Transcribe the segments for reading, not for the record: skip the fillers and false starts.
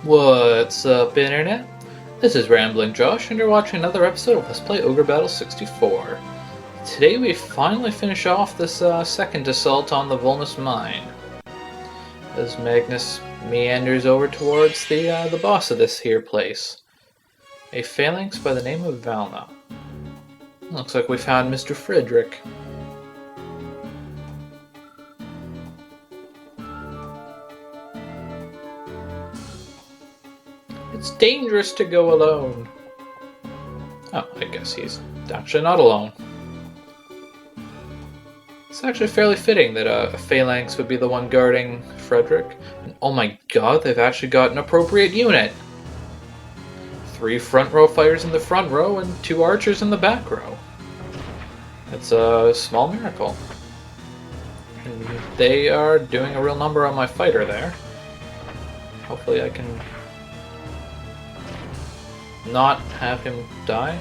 What's up, Internet? This is Rambling Josh, and you're watching another episode of Let's Play Ogre Battle 64. Today we finally finish off this second assault on the Volnus Mine, as Magnus meanders over towards the boss of this here place, a phalanx by the name of Valna. Looks like we found Mr. Frederick. It's dangerous to go alone. Oh, I guess he's actually not alone. It's actually fairly fitting that a phalanx would be the one guarding Frederick. And oh my god, they've actually got an appropriate unit. 3 front row fighters in the front row and 2 archers in the back row. It's a small miracle. And they are doing a real number on my fighter there. Hopefully I can not have him die.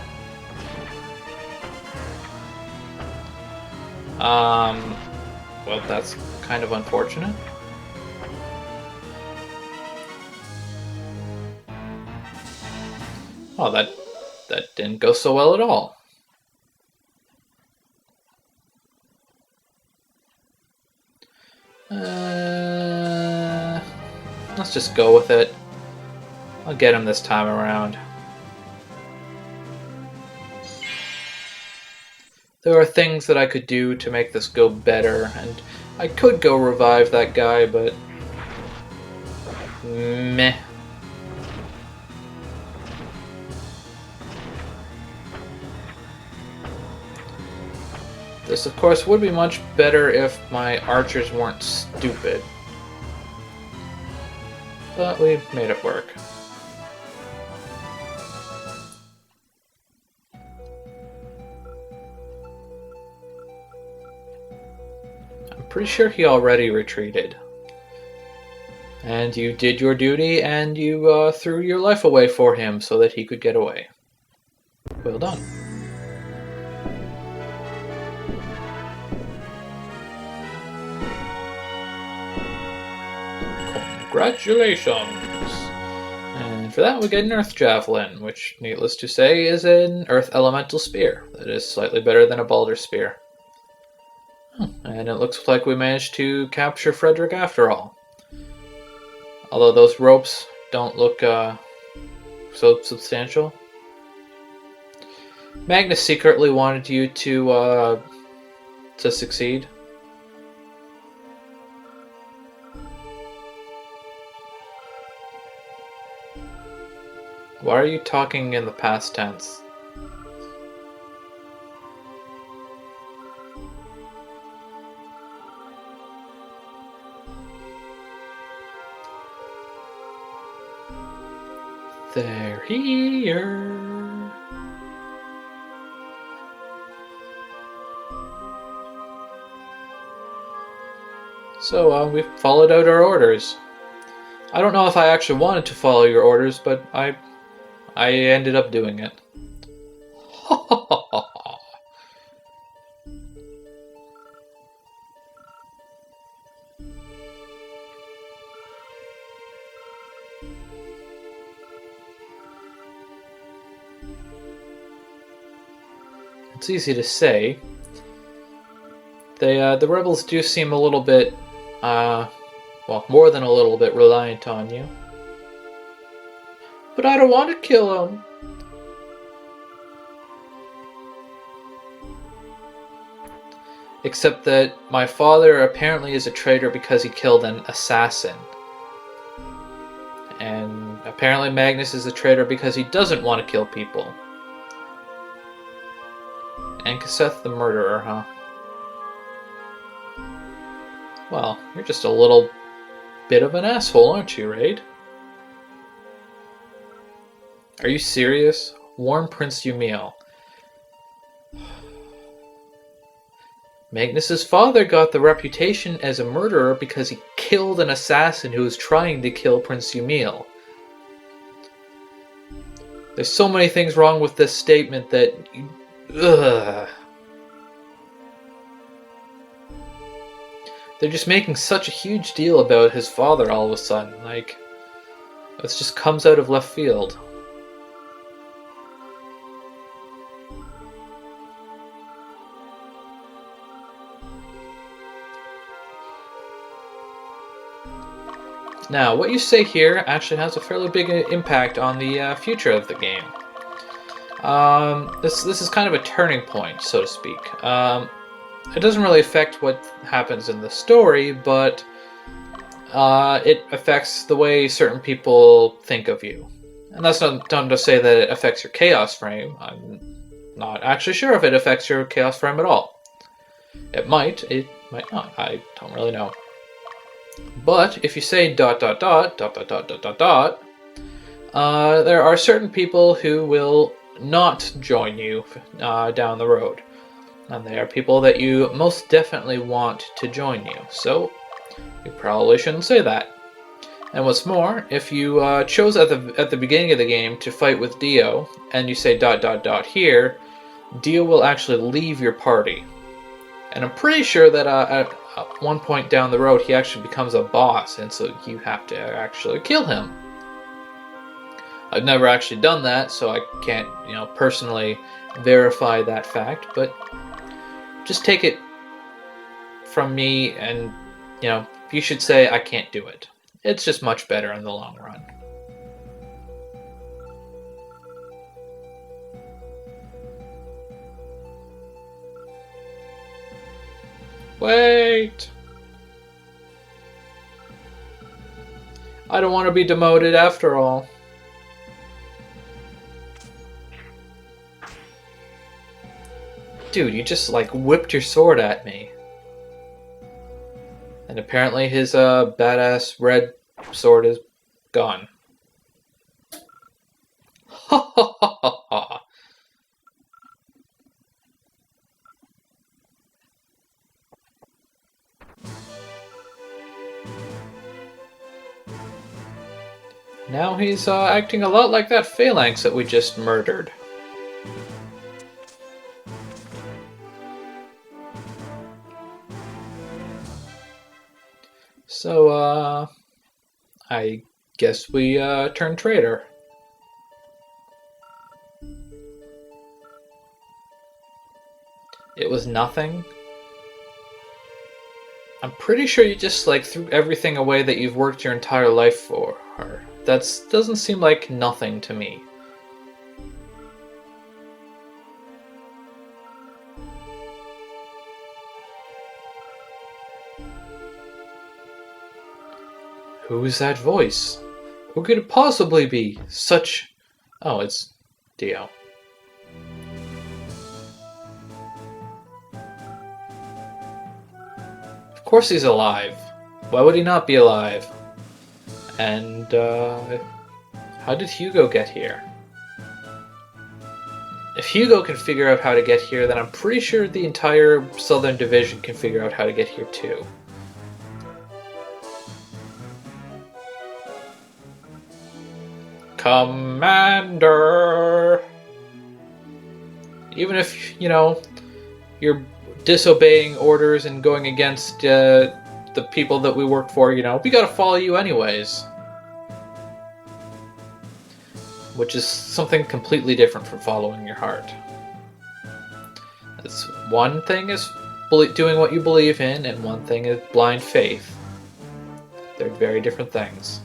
Well, that's kind of unfortunate. Oh, that didn't go so well at all. Let's just go with it. I'll get him this time around. There are things that I could do to make this go better, and I could go revive that guy, but meh. This, of course, would be much better if my archers weren't stupid. But we made it work. Pretty sure he already retreated. And you did your duty, and you threw your life away for him so that he could get away. Well done. Congratulations! And for that we get an Earth Javelin, which, needless to say, is an Earth Elemental Spear. That is slightly better than a Balder Spear. And it looks like we managed to capture Frederick after all. Although those ropes don't look so substantial. Magnus secretly wanted you to succeed. Why are you talking in the past tense? They're here. So, we followed out our orders. I don't know if I actually wanted to follow your orders, but I ended up doing it. It's easy to say. The rebels do seem a little bit, well, more than a little bit reliant on you. But I don't want to kill him. Except that my father apparently is a traitor because he killed an assassin. And apparently Magnus is a traitor because he doesn't want to kill people. And Casseth the murderer, huh? Well, you're just a little bit of an asshole, aren't you, Raid? Are you serious? Warn Prince Eumiel. Magnus's father got the reputation as a murderer because he killed an assassin who was trying to kill Prince Eumiel. There's so many things wrong with this statement that... Ugh. They're just making such a huge deal about his father all of a sudden. Like, It just comes out of left field. Now, what you say here actually has a fairly big impact on the future of the game. This is kind of a turning point, so to speak. It doesn't really affect what happens in the story, but it affects the way certain people think of you. And that's not to say that it affects your chaos frame. I'm not actually sure if it affects your chaos frame at all. It might not. I don't really know. But if you say ... there are certain people who will not join you down the road. And they are people that you most definitely want to join you. So you probably shouldn't say that. And what's more, if you chose at the beginning of the game to fight with Dio, and you say ... here, Dio will actually leave your party. And I'm pretty sure that at one point down the road, he actually becomes a boss, and so you have to actually kill him. I've never actually done that, so I can't, personally verify that fact, but just take it from me, and, you should say I can't do it. It's just much better in the long run. Wait! I don't want to be demoted after all. Dude, you just whipped your sword at me. And apparently his badass red sword is gone. Ha ha ha ha ha. Now he's acting a lot like that phalanx that we just murdered. So, I guess we turn traitor. It was nothing? I'm pretty sure you just threw everything away that you've worked your entire life for. That doesn't seem like nothing to me. Who's that voice? Who could it possibly be? Such... Oh, it's Dio. Of course he's alive. Why would he not be alive? And, how did Hugo get here? If Hugo can figure out how to get here, then I'm pretty sure the entire Southern Division can figure out how to get here too. Commander! Even if, you're disobeying orders and going against the people that we work for, we gotta follow you anyways. Which is something completely different from following your heart. It's one thing is doing what you believe in, and one thing is blind faith. They're very different things.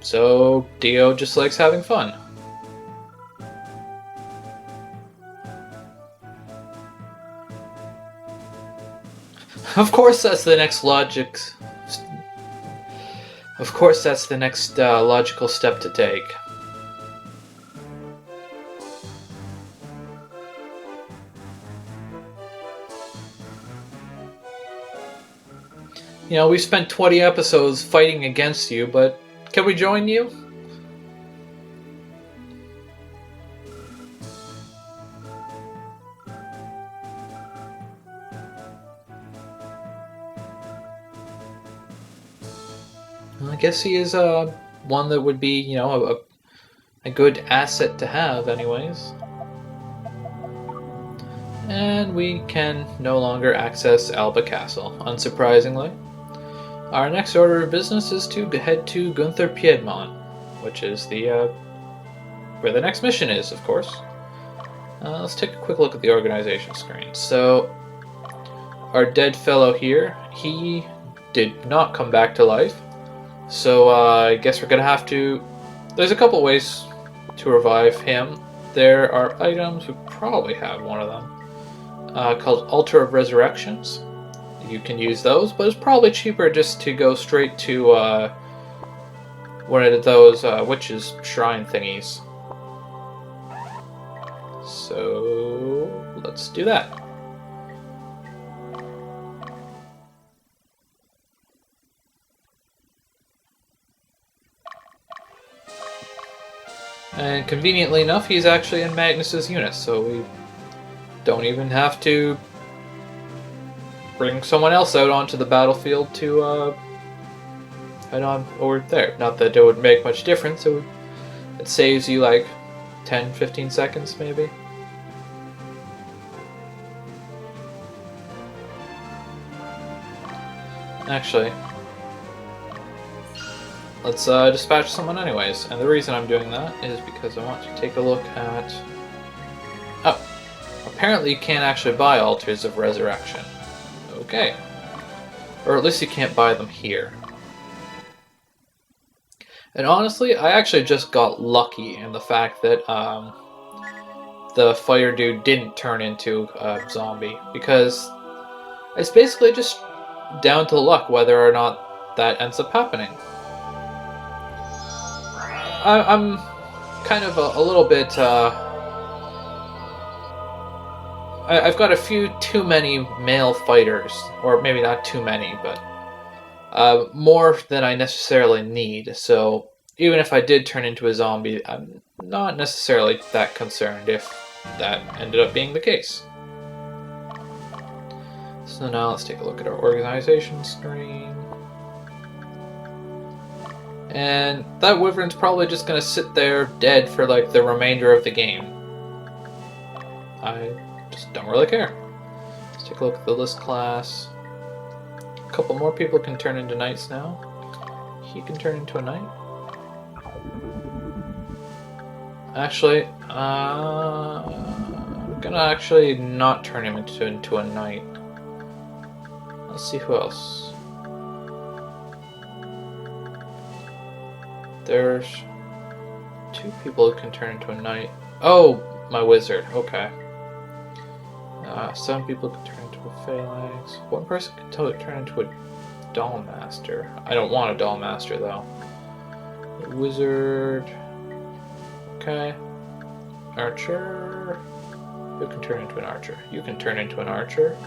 So, Dio just likes having fun. Of course that's the next logical step to take. We spent 20 episodes fighting against you, but can we join you? Well, I guess he is one that would be, a good asset to have anyways. And we can no longer access Alba Castle, unsurprisingly. Our next order of business is to head to Gunther Piedmont, which is the where the next mission is, of course. Let's take a quick look at the organization screen. So, our dead fellow here, he did not come back to life. So I guess we're going to have to... There's a couple ways to revive him. There are items, we probably have one of them, called Altar of Resurrections. You can use those, but it's probably cheaper just to go straight to one of those witches' shrine thingies. So let's do that. And conveniently enough, he's actually in Magnus's unit, so we don't even have to bring someone else out onto the battlefield to head on over there. Not that it would make much difference, it saves you like 10-15 seconds maybe. Actually, let's dispatch someone anyways, and the reason I'm doing that is because I want to take a look at... Oh, apparently you can't actually buy Altars of Resurrection. Okay. Or at least you can't buy them here. And honestly, I actually just got lucky in the fact that the fire dude didn't turn into a zombie, because it's basically just down to luck whether or not that ends up happening. I'm kind of a little bit... I've got a few too many male fighters, or maybe not too many, but more than I necessarily need, so even if I did turn into a zombie, I'm not necessarily that concerned if that ended up being the case. So now let's take a look at our organization screen. And that wyvern's probably just going to sit there dead for like the remainder of the game. I just don't really care. Let's take a look at the list class. A couple more people can turn into knights now. He can turn into a knight. Actually, I'm gonna actually not turn him into a knight. Let's see who else. There's 2 people who can turn into a knight. Oh, my wizard. Okay. 7 people can turn into a phalanx. 1 person can turn into a doll master. I don't want a doll master though. A wizard. Okay. Archer. Who can turn into an archer? You can turn into an archer.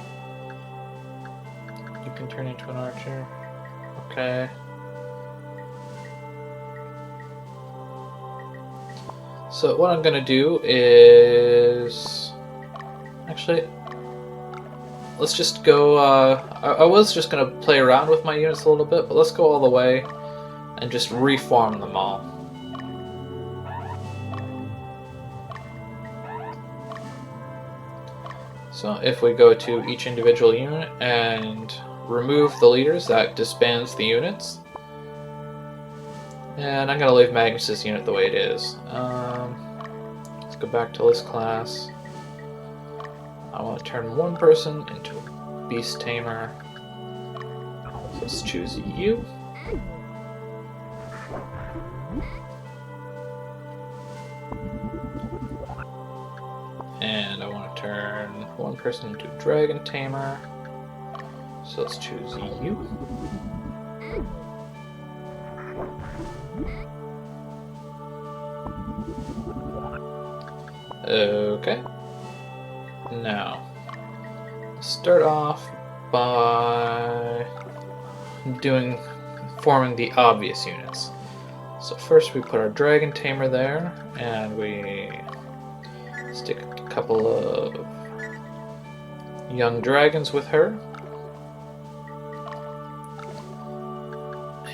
You can turn into an archer. Okay. So what I'm gonna do is... Actually, let's just go... I was just gonna play around with my units a little bit, but let's go all the way and just reform them all. So if we go to each individual unit and remove the leaders, that disbands the units. And I'm going to leave Magnus's unit the way it is. Let's go back to list class. I want to turn 1 person into a beast tamer. So let's choose you. And I want to turn 1 person into a dragon tamer. So let's choose you. Okay. Now, start off by forming the obvious units. So first we put our dragon tamer there, and we stick a couple of young dragons with her.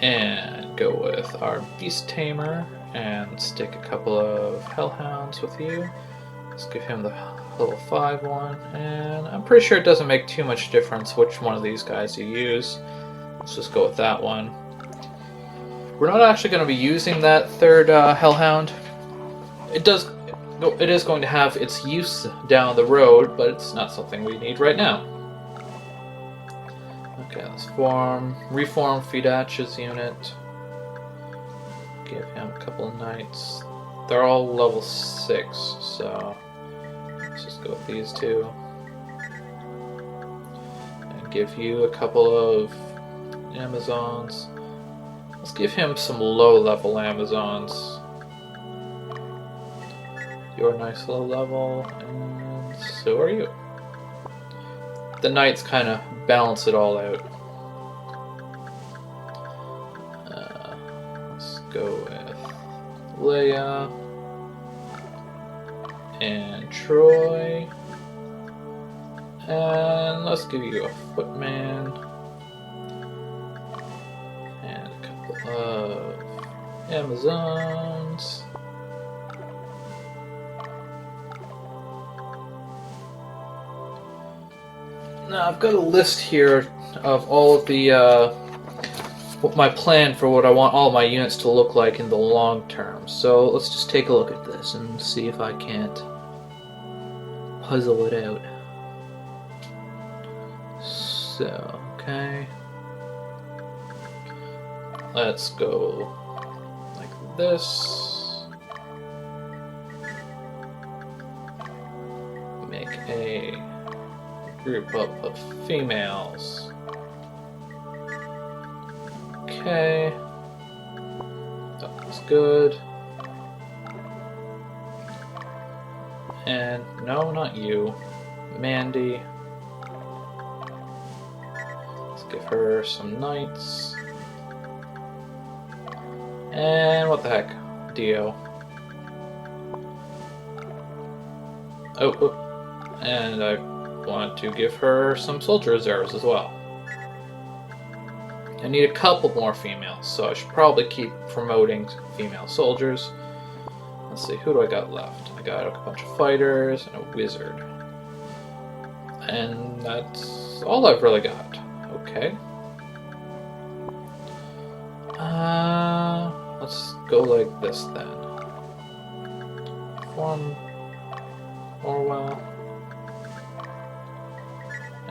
And go with our beast tamer and stick a couple of hellhounds with you. Let's give him the level 5 one, and I'm pretty sure it doesn't make too much difference which one of these guys you use. Let's just go with that one. We're not actually going to be using that third Hellhound. It is going to have its use down the road, but it's not something we need right now. Okay, let's reform Fidach's unit. Give him a couple of knights. They're all level 6, so let's just go with these two. And give you a couple of Amazons. Let's give him some low-level Amazons. You're nice low level, and so are you. The knights kind of balance it all out. Let's go with Leia and Troy, and let's give you a footman and a couple of Amazons. Now I've got a list here of all of the my plan for what I want all my units to look like in the long term. So let's just take a look at this and see if I can't puzzle it out. So, okay. Let's go like this. Make a group up of females. Okay. That was good. And no, not you. Mandy. Let's give her some knights. And what the heck? Dio. Oh, and I want to give her some soldier reserves as well. I need a couple more females, so I should probably keep promoting female soldiers. Let's see, who do I got left? I got a bunch of fighters and a wizard. And that's all I've really got. Okay. Let's go like this then. Form Orwell.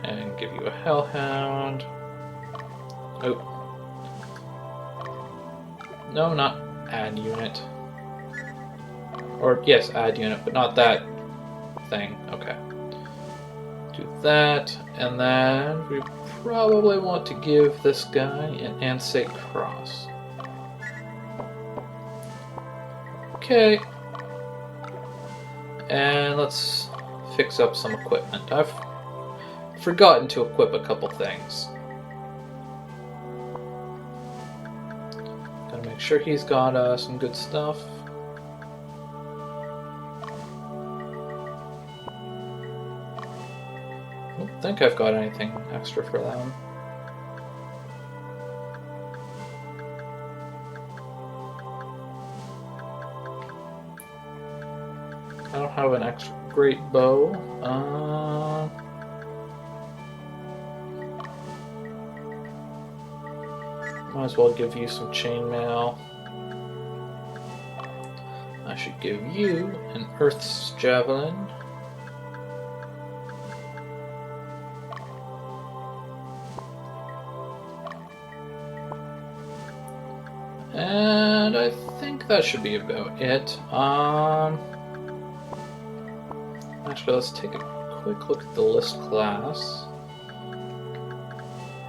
And give you a Hellhound. Oh. No, not add unit. Or, yes, add unit, but not that thing. Okay. Do that, and then we probably want to give this guy an Ansate Cross. Okay. And let's fix up some equipment. I've forgotten to equip a couple things. Gotta make sure he's got some good stuff. I don't think I've got anything extra for them. I don't have an extra great bow. Might as well give you some chainmail. I should give you an Earth's Javelin. And I think that should be about it. Actually, let's take a quick look at the list class.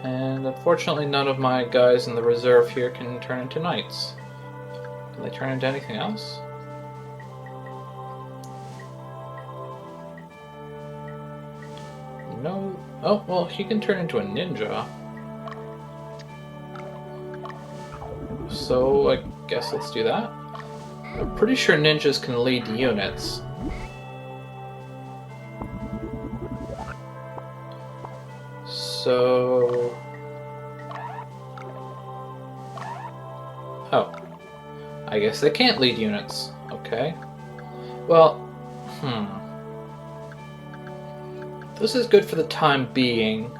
And unfortunately, none of my guys in the reserve here can turn into knights. Can they turn into anything else? No. Oh, well, he can turn into a ninja. So, I guess let's do that. I'm pretty sure ninjas can lead units. So... Oh. I guess they can't lead units. Okay. Well, This is good for the time being.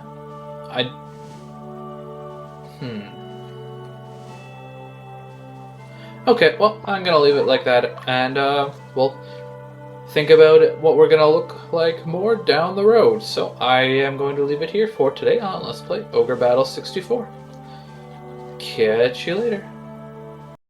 Okay, well, I'm gonna leave it like that, and we'll think about it, what we're gonna look like more down the road. So I am going to leave it here for today on Let's Play Ogre Battle 64. Catch you later.